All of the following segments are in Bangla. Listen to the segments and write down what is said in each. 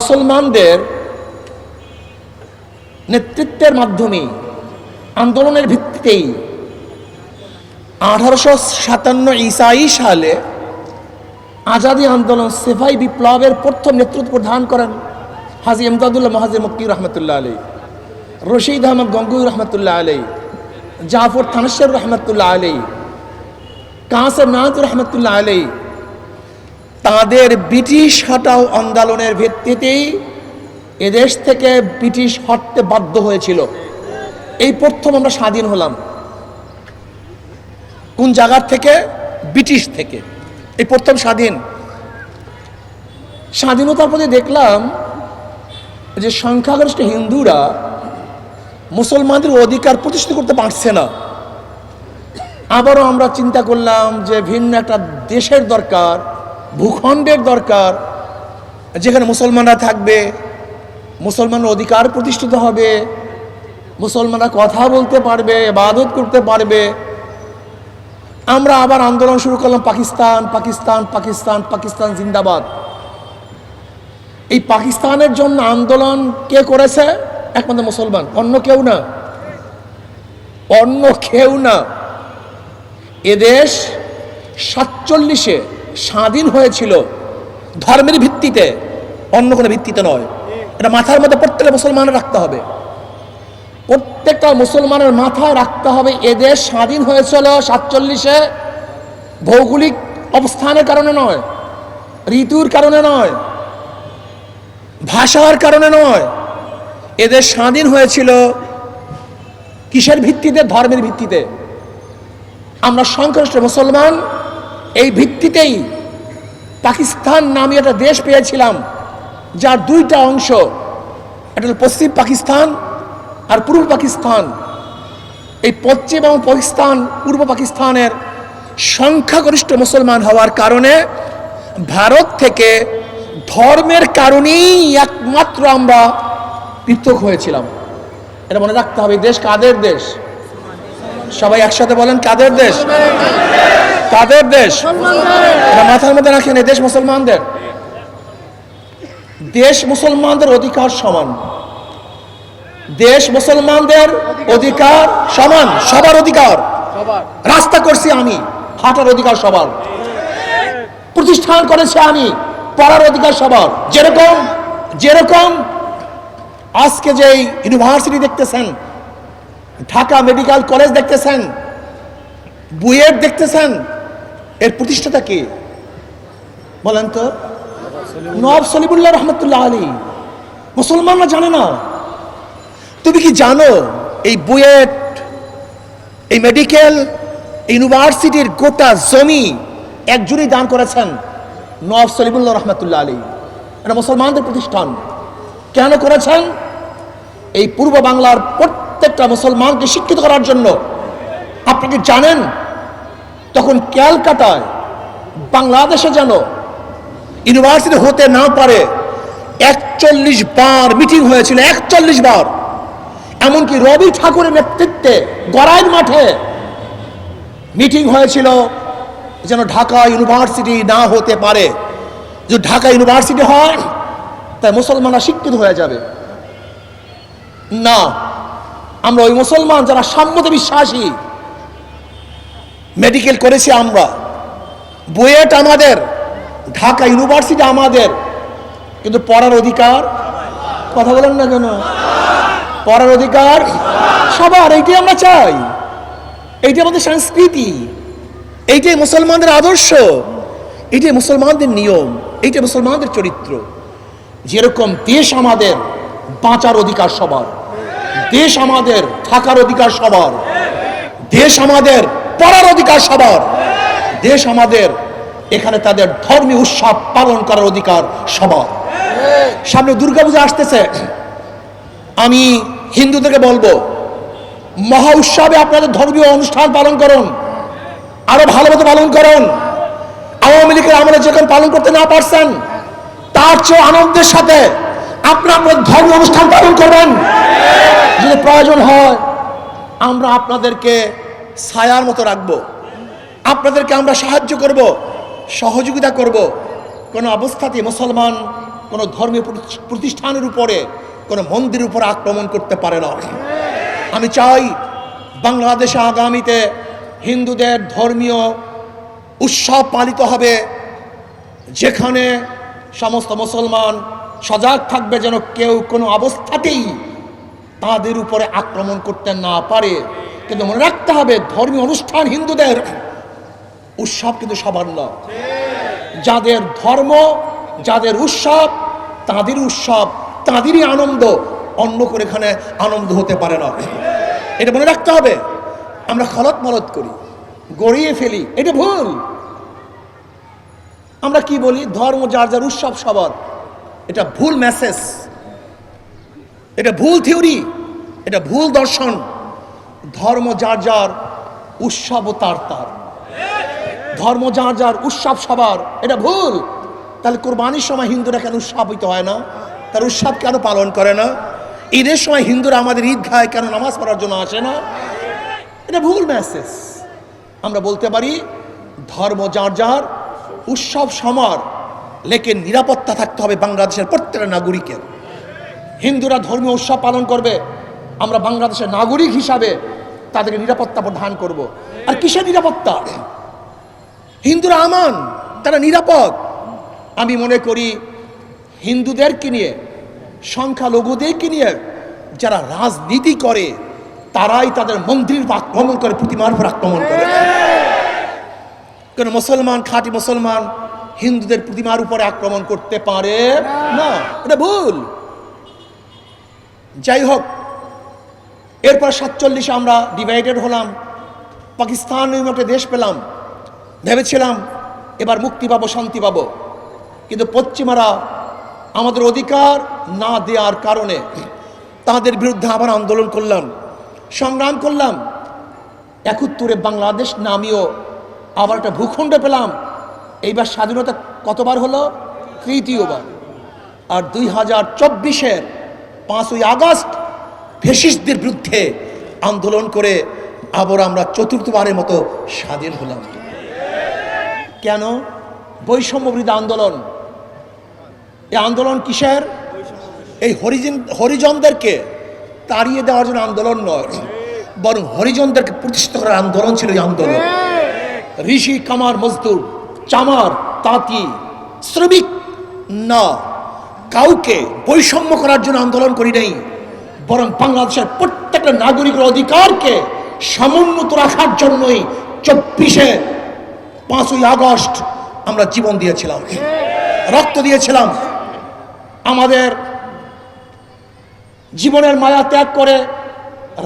মুসলমানদের নেতৃত্বের মাধ্যমে আন্দোলনের ভিত্তিতেই 1857 ঈসাই সালে আজাদি আন্দোলন সেফাই বিপ্লবের প্রথম নেতৃত্ব প্রদান করেন হাজী ইমদাদুল্লাহ মহাজির মক্কি রহমতুল্লাহ আলাই, রশিদ আহমদ গঙ্গুই রহমতুল্লাহ আলাই, জাফর থানেশ্বর রহমতুল্লাহ আলাই, কাসেম নাজর রহমতুল্লাহ আলাই। তাদের ব্রিটিশ হটাও আন্দোলনের ভিত্তিতেই এদেশ থেকে ব্রিটিশ হটতে বাধ্য হয়েছিল। এই প্রথম আমরা স্বাধীন হলাম। কোন জায়গার থেকে? ব্রিটিশ থেকে। এই প্রথম স্বাধীনতার প্রতি দেখলাম যে সংখ্যাগরিষ্ঠ হিন্দুরা মুসলমানদের অধিকার প্রতিষ্ঠিত করতে পারছে না। আবারও আমরা চিন্তা করলাম যে ভিন্ন একটা দেশের দরকার, ভূখণ্ডের দরকার, যেখানে মুসলমানরা থাকবে, মুসলমানের অধিকার প্রতিষ্ঠিত হবে, মুসলমানরা কথা বলতে পারবে, ইবাদত করতে পারবে। আমরা আবার আন্দোলন শুরু করলাম, পাকিস্তান পাকিস্তান পাকিস্তান পাকিস্তান জিন্দাবাদ। এই পাকিস্তানের জন্য আন্দোলন কে করেছে? একমাত্র মুসলমান, অন্য কেউ না। এদেশ 47-এ স্বাধীন হয়েছিল ধর্মের ভিত্তিতে, অন্য কোনো ভিত্তিতে নয়। এটা মাথার মধ্যে প্রত্যেকটা মুসলমানের রাখতে হবে, প্রত্যেকটা মুসলমানের মাথায় রাখতে হবে। এদেশ স্বাধীন হয়েছিল 47-এ ভৌগোলিক অবস্থানের কারণে নয়, ঋতুর কারণে নয়, ভাষার কারণে নয়। এদেশ স্বাধীন হয়েছিল কিসের ভিত্তিতে? ধর্মের ভিত্তিতে। আমরা সংখ্যাগরিষ্ঠ মুসলমান, এই ভিত্তিতেই পাকিস্তান নামে একটা দেশ পেয়েছিলাম, যার দুইটা অংশ, একটা হল পশ্চিম পাকিস্তান আর পূর্ব পাকিস্তান। এই পশ্চিম এবং পাকিস্তান, পূর্ব পাকিস্তানের সংখ্যাগরিষ্ঠ মুসলমান হওয়ার কারণে ভারত থেকে ধর্মের কারণেই একমাত্র আমরা পৃথক হয়েছিলাম। এটা মনে রাখতে হবে। দেশ কাদের দেশ? সবাই একসাথে বলেন, কাদের দেশ? কাদের দেশ? এটা মাথার মধ্যে রাখেন। এই দেশ মুসলমানদের। দেশ মুসলমানদের অধিকার সমান, দেশ মুসলমানদের অধিকার সমান, সবার অধিকার। রাস্তা করছি আমি, হাঁটার অধিকার সবার। প্রতিষ্ঠান করেছি আমি, পড়ার অধিকার সবার। যেরকম আজকে যে ইউনিভার্সিটি দেখতেছেন, ঢাকা মেডিকেল কলেজ দেখতেছেন, বুয়েট দেখতেছেন, এর প্রতিষ্ঠাতা কে বলেন তো? নওয়াব সলিমুল্লাহ রহমতুল্লাহ আলী। মুসলমানরা জানে না। তুমি কি জানো এই বুয়েট, এই মেডিকেল ইউনিভার্সিটির গোটা জমি একজনই দান করেছেন? নওয়াব সলিমুল্লাহ রহমতুল্লাহ আলী। এটা মুসলমানদের প্রতিষ্ঠান। কেন করেছেন? এই পূর্ব বাংলার প্রত্যেকটা মুসলমানকে শিক্ষিত করার জন্য। আপনি কি জানেন তখন ক্যালকাটায়, বাংলাদেশে যেন ইউনিভার্সিটি হতে না পারে 41 বার মিটিং হয়েছিল, 41 বার। এমনকি রবি ঠাকুরের নেতৃত্বে গড়াইল মাঠে মিটিং হয়েছিল যেন ঢাকা ইউনিভার্সিটি না হতে পারে। যদি ঢাকা ইউনিভার্সিটি হয় তাই মুসলমানরা শিক্ষিত হয়ে যাবে। না, আমরা ওই মুসলমান যারা সাম্যতে বিশ্বাসী, মেডিকেল করেছি আমরা, বুয়েট আমাদের, ঢাকা ইউনিভার্সিটি আমাদের, কিন্তু পড়ার অধিকার, কথা বলেন না কেন? পড়ার অধিকার সবার। এইটাই আমরা চাই, এইটাই আমাদের সংস্কৃতি, এইটাই মুসলমানদের আদর্শ, এইটাই মুসলমানদের নিয়ম, এইটাই মুসলমানদের চরিত্র। যেরকম দেশ আমাদের, বাঁচার অধিকার সবার, দেশ আমাদের থাকার অধিকার সবার, দেশ আমাদের পড়ার অধিকার সবার, দেশ আমাদের এখানে তাদের ধর্মীয় উৎসব পালন করার অধিকার সবার। সামনে দুর্গাপূজা আসতেছে, আমি হিন্দুদেরকে বলবো, মহা উৎসবে আপনাদের ধর্মীয় অনুষ্ঠান পালন করুন, আরো ভালোমতো পালন করুন। আওয়ামী লীগের আমলে যখন পালন করতে না পারছেন, তার চেয়ে আনন্দের সাথে আপনার ধর্মীয় অনুষ্ঠান পালন করবেন। যদি প্রয়োজন হয় আমরা আপনাদেরকে ছায়ার মতো রাখবো, আপনাদেরকে আমরা সাহায্য করব, সহযোগিতা করব। কোনো অবস্থাতেই মুসলমান কোনো ধর্মীয় প্রতিষ্ঠানের উপরে, কোনো মন্দিরের উপরে আক্রমণ করতে পারে না। আমি চাই বাংলাদেশে আগামীতে হিন্দুদের ধর্মীয় উৎসব পালিত হবে, যেখানে সমস্ত মুসলমান সজাগ থাকবে যেন কেউ কোনো অবস্থাতেই তাদের উপরে আক্রমণ করতে না পারে। কিন্তু মনে রাখতে হবে, ধর্মীয় অনুষ্ঠান হিন্দুদের, উৎসব কিন্তু সবার নয়। যাদের ধর্ম, যাদের উৎসব, তাদের উৎসব, তাদেরই আনন্দ, অন্য করে এখানে আনন্দ হতে পারে না। এটা মনে রাখতে হবে। আমরা খলত মলত করি, গড়িয়ে ফেলি, এটা ভুল। আমরা কি বলি, ধর্ম যার যার, উৎসব সবার। এটা ভুল মেসেজ, এটা ভুল থিওরি, এটা ভুল দর্শন। ধর্ম যার যার, উৎসব তার তার। ধর্ম যার যার, উৎসব সবার, এটা ভুল। তাহলে কোরবানির সময় হিন্দুরা কেন উৎসবিত হয় না? তার উৎসব কেন পালন করে না? ঈদের সময় হিন্দুরা আমাদের ঈদগাহে কেন নামাজ পড়ার জন্য আসে না? এটা ভুল মেসেজ। আমরা বলতে পারি ধর্ম যার যার, উৎসব সমার, লেকিন নিরাপত্তা থাকতে হবে বাংলাদেশের প্রত্যেকটা নাগরিকের। হিন্দুরা ধর্মীয় উৎসব পালন করবে, আমরা বাংলাদেশের নাগরিক হিসাবে তাদেরকে নিরাপত্তা প্রদান করব। আর কিসের নিরাপত্তা? হিন্দুরা আমান, তারা নিরাপদ। আমি মনে করি হিন্দুদেরকে নিয়ে, সংখ্যালঘুদেরকে নিয়ে যারা রাজনীতি করে, তারাই তাদের মন্দির আক্রমণ করে, প্রতিমার উপর আক্রমণ করে। কেন মুসলমান, খাঁটি মুসলমান হিন্দুদের প্রতিমার উপরে আক্রমণ করতে পারে না, এটা ভুল। যাই হোক, এরপর 47 আমরা ডিভাইডেড হলাম, পাকিস্তান নামে একটা দেশ পেলাম, ভেবেছিলাম এবার মুক্তি পাবো, শান্তি পাবো। কিন্তু পশ্চিমারা আমাদের অধিকার না দেওয়ার কারণে তাদের বিরুদ্ধে আবার আন্দোলন করলাম, সংগ্রাম করলাম। 71-এ বাংলাদেশ নামীয় আবার একটা ভূখণ্ড পেলাম। এইবার স্বাধীনতা কতবার হলো? তৃতীয়বার। আর 2024-এর 5ই আগস্ট ফ্যাসিস্টদের বিরুদ্ধে আন্দোলন করে আবার আমরা চতুর্থবারের মতো স্বাধীন হলাম। কেন? বৈষম্য বিরোধী আন্দোলন। এই আন্দোলন কিসের? এই হরিজনদেরকে তাড়িয়ে দেওয়ার জন্য আন্দোলন নয়, বরং হরিজনদেরকে প্রতিষ্ঠিত করার আন্দোলন ছিল এই আন্দোলন। ঋষি, কামার, মজদুর, চামার, তাঁতি, শ্রমিক না, কাউকে বৈষম্য করার জন্য আন্দোলন করি নাই, বরং বাংলাদেশের প্রত্যেকটা নাগরিকের অধিকারকে সমুন্নত রাখার জন্যই 5ই আগস্ট আমরা জীবন দিয়েছিলাম, রক্ত দিয়েছিলাম, আমাদের জীবনের মায়া ত্যাগ করে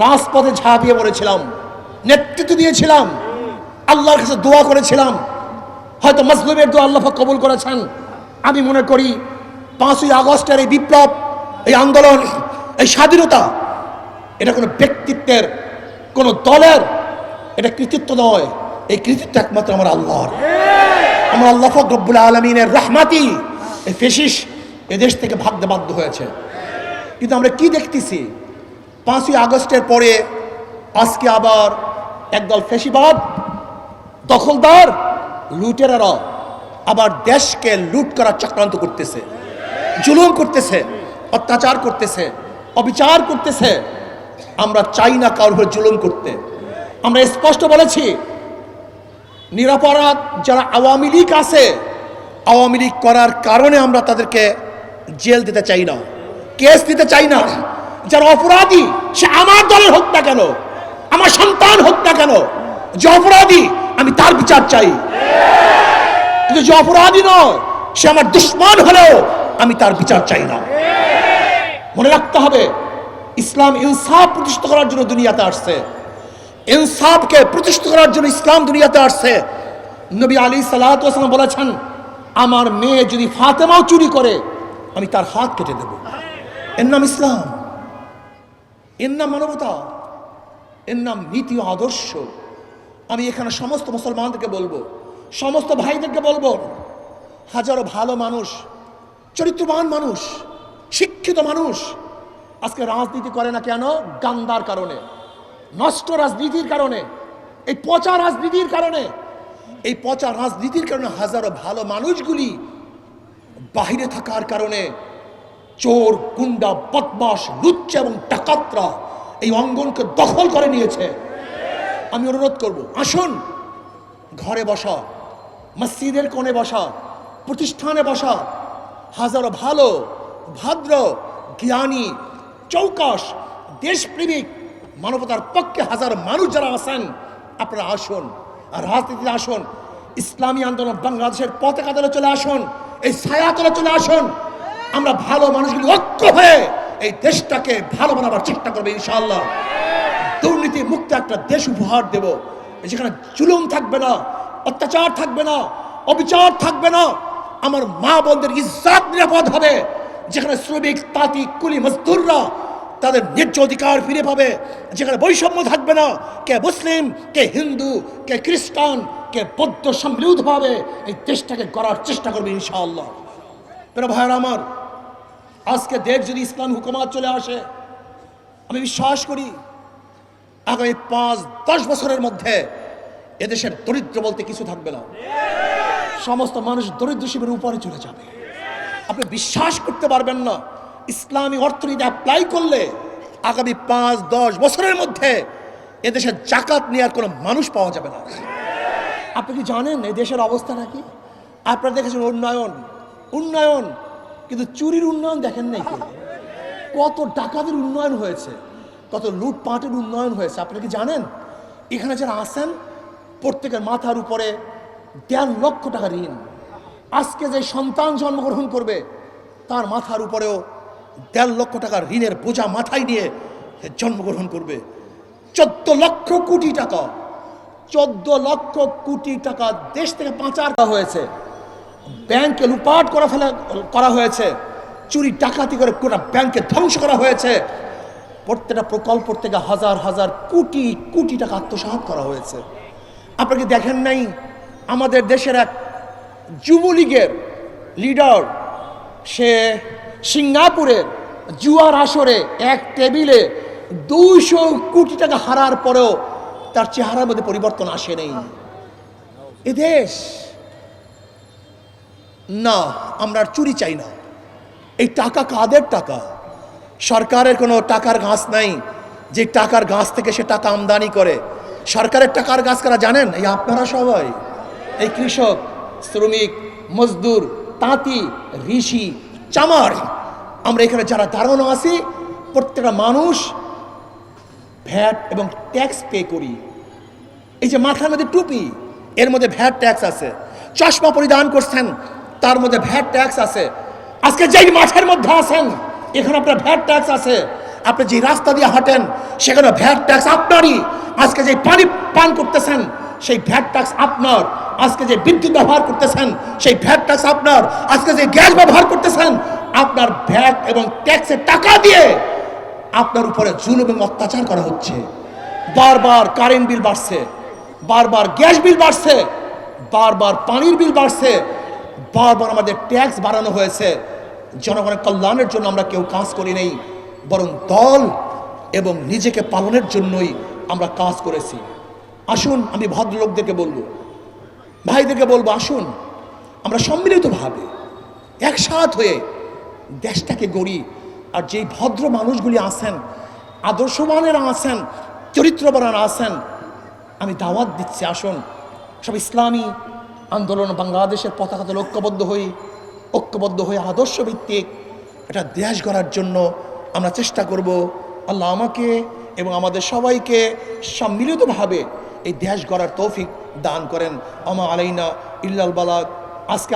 রাজপথে ঝাঁপিয়ে পড়েছিলাম, নেতৃত্ব দিয়েছিলাম, আল্লাহর কাছে দোয়া করেছিলাম। হয়তো মজলুমের দোয়া আল্লাহ কবুল করেছেন। আমি মনে করি 5ই আগস্টের এই বিপ্লব, এই আন্দোলন, এই স্বাধীনতা, এটা কোনো ব্যক্তিত্বের, কোনো দলের এটা কৃতিত্ব নয়। এই কৃতিত্ব একমাত্র আমার আল্লাহর। আমার আল্লাহ রব্বুল আলামিনের রহমাতি এই ফ্যাসিস্ট এদেশ থেকে ভাগতে বাধ্য হয়েছে। কিন্তু আমরা কি দেখতেছি? 5ই আগস্টের পরে আজকে আবার একদল ফ্যাসিবাদ, দখলদার, লুটেরারা আবার দেশকে লুট করার চক্রান্ত করতেছে, জুলুম করতেছে, অত্যাচার করতেছে, অবিচার করতেছে। আমরা চাই না কারোর উপর জুলুম করতে। আমরা স্পষ্ট বলেছি, নিরপরাধ যারা আওয়ামী লীগ আছে, আওয়ামী লীগ করার কারণে আমরা তাদেরকে জেল দিতে চাই না, কেস দিতে চাই না। যারা অপরাধী, সে আমার দলের হোক না কেন, আমার সন্তান হোক না কেন, যে অপরাধী আমি তার বিচার চাই। কিন্তু যে অপরাধী নয়, সে আমার দুশ্মন হলেও আমি তার বিচার চাই না। মনে রাখতে হবে, ইসলাম ইনসাফ প্রতিষ্ঠা করার জন্য দুনিয়াতে আসছে। ইনসাফকে প্রতিষ্ঠা করার জন্য ইসলাম দুনিয়াতে আসছে। নবী আলাইহিস সালাতু ওয়াস সালাম বলেছেন, আমার মেয়ে যদি ফাতেমাও চুরি করে, আমি তার হাত কেটে দেব। এর নাম ইসলাম, এর নাম মানবতা, এর নাম নীতি ও আদর্শ। আমি এখানে সমস্ত মুসলমানদেরকে বলবো, সমস্ত ভাইদেরকে বলবো, হাজারো ভালো মানুষ, চরিত্রবান মানুষ, শিক্ষিত মানুষ আজকে রাজনীতি করে না কেন? গান্দার কারণে, নষ্ট রাজনীতির কারণে, এই পচা রাজনীতির কারণে। এই পচা রাজনীতির কারণে হাজারো ভালো মানুষগুলি বাহিরে থাকার কারণে চোর, গুন্ডা, বদমাশ, লুচ্চা এবং ডাকাতরা এই অঙ্গনকে দখল করে নিয়েছে। আমি অনুরোধ করব, আসুন ঘরে বসা, মসজিদের কোণে বসা, প্রতিষ্ঠানে বসা হাজারো ভালো, ভদ্র, জ্ঞানী, চৌকস, দেশপ্রেমিক, মানবতার পক্ষে হাজার মানুষ যারা আছেন, আপনারা আসুন আর রাজনীতিতে আসুন। ইসলামী আন্দোলন বাংলাদেশের পতাকা তলে চলে আসুন, এই ছায়া তলে চলে আসুন। আমরা ভালো মানুষগুলি ঐক্য হয়ে এই দেশটাকে ভালো বানাবার চেষ্টা করবো ইনশাআল্লাহ। দুর্নীতি মুক্ত একটা দেশ উপহার দেব, যেখানে জুলুম থাকবে না, অত্যাচার থাকবে না, অবিচার থাকবে না। আমার মা বোনদের ইজ্জত নিরাপদ হবে, যেখানে শ্রমিক, তাঁতি, কুলি, মজদুররা তাদের ন্যায্য অধিকার ফিরে পাবে, যেখানে বৈষম্য থাকবে না, কে মুসলিম, কে হিন্দু, কে খ্রিস্টান, কে বৌদ্ধ সম্মিলিতভাবে এই দেশটাকে গড়ার চেষ্টা করবে ইনশাআল্লাহ। প্রিয় ভাইয়েরা আমার, আজকে দেশ যদি ইসলাম হুকুমাত চলে আসে, আমি বিশ্বাস করি আগামী 5-10 বছরের মধ্যে এদেশের দরিদ্র বলতে কিছু থাকবে না। সমস্ত মানুষ দরিদ্র সীমার উপরে চলে যাবে। আপনি বিশ্বাস করতে পারবেন না, ইসলামী অর্থনীতি অ্যাপ্লাই করলে আগামী 5-10 বছরের মধ্যে এদেশের জাকাত নেওয়ার কোনো মানুষ পাওয়া যাবে না। আপনি কি জানেন এই দেশের অবস্থাটা কি? আপনারা দেখেছেন উন্নয়ন উন্নয়ন, কিন্তু চুরির উন্নয়ন দেখেন নাই। কত ডাকাতের উন্নয়ন হয়েছে, কত লুটপাটের উন্নয়ন হয়েছে আপনি কি জানেন? এখানে যারা আছেন প্রত্যেকের মাথার উপরে 1.5 লক্ষ টাকা ঋণ। আজকে যে সন্তান জন্মগ্রহণ করবে তার মাথার উপরেও 1.5 লক্ষ টাকার ঋণের বোঝা মাথায় নিয়ে জন্মগ্রহণ করবে। 14 লক্ষ কোটি টাকা, 14 লক্ষ কোটি টাকা দেশ থেকে পাচার করা হয়েছে, ব্যাংকে লুটপাট করা হয়েছে, চুরি ডাকাতি করে গোটা ব্যাংকে ধ্বংস করা হয়েছে। প্রত্যেকটা প্রকল্প থেকে হাজার হাজার কোটি কোটি টাকা আত্মসাৎ করা হয়েছে। আপনাকে দেখেন নাই আমাদের দেশের এক যুবলীগের লিডার, সে সিঙ্গাপুরের জুয়ার আসরে এক টেবিলে 200 কোটি টাকা হারার পরেও তার চেহারার মধ্যে পরিবর্তন আসে নেই। এ দেশ না, আমরা আর চুরি চাই না। এই টাকা কাদের টাকা? সরকারের কোনো টাকার গাছ নাই যে টাকার গাছ থেকে সে টাকা আমদানি করে। সরকারের টাকার গাছ কারা জানেন? এই আপনারা সবাই, এই কৃষক, শ্রমিক, মজদুর, তাঁতি, ঋষি, চামার, আমরা এখানে যারা দাঁড়ানো আছি প্রত্যেকটা মানুষ ভ্যাট এবং ট্যাক্স পে করি। এই যে মাথার মধ্যে টুপি, এর মধ্যে ভ্যাট ট্যাক্স আছে। চশমা পরিধান করছেন, তার মধ্যে ভ্যাট ট্যাক্স আছে। আজকে যেই মাঠের মধ্যে আছেন এখানে আপনার ভ্যাট ট্যাক্স আছে। আপনি যে রাস্তা দিয়ে হাঁটেন সেখানে ভ্যাট ট্যাক্স আপনারই। আজকে যে পানি পান করতেছেন সেই ভ্যাট ট্যাক্স আপনার। আজকে যে বিদ্যুৎ ব্যবহার করতেছেন সেই ভ্যাট ট্যাক্স আপনার। আজকে যে গ্যাস ব্যবহার করতেছেন আপনার ভ্যাট এবং ট্যাক্সের টাকা দিয়ে আপনার উপরে জুলুম এবং অত্যাচার করা হচ্ছে। বারবার কারেন্ট বিল বাড়ছে, বারবার গ্যাস বিল বাড়ছে, বারবার পানির বিল বাড়ছে, বারবার আমাদের ট্যাক্স বাড়ানো হয়েছে। জনগণের কল্যাণের জন্য আমরা কেউ কাজ করি নাই, বরং দল এবং নিজেকে পালনের জন্যই আমরা কাজ করেছি। আসুন, আমি ভদ্রলোকদেরকে বলবো, ভাইদেরকে বলবো, আসুন আমরা সম্মিলিতভাবে একসাথ হয়ে দেশটাকে গড়ি। আর যেই ভদ্র মানুষগুলি আছেন, আদর্শবানেরা আছেন, চরিত্রবানেরা আছেন, আমি দাওয়াত দিচ্ছি, আসুন সব ইসলামী আন্দোলন বাংলাদেশের পতাকাতে ঐক্যবদ্ধ হয়ে আদর্শ ভিত্তিক একটা দেশ গড়ার জন্য আমরা চেষ্টা করব। আল্লাহ আমাকে এবং আমাদের সবাইকে সম্মিলিতভাবে এই দেশ গড়ার তৌফিক দান করেন। আমা আলাইনা ইল্লাল বালাগ। আজকে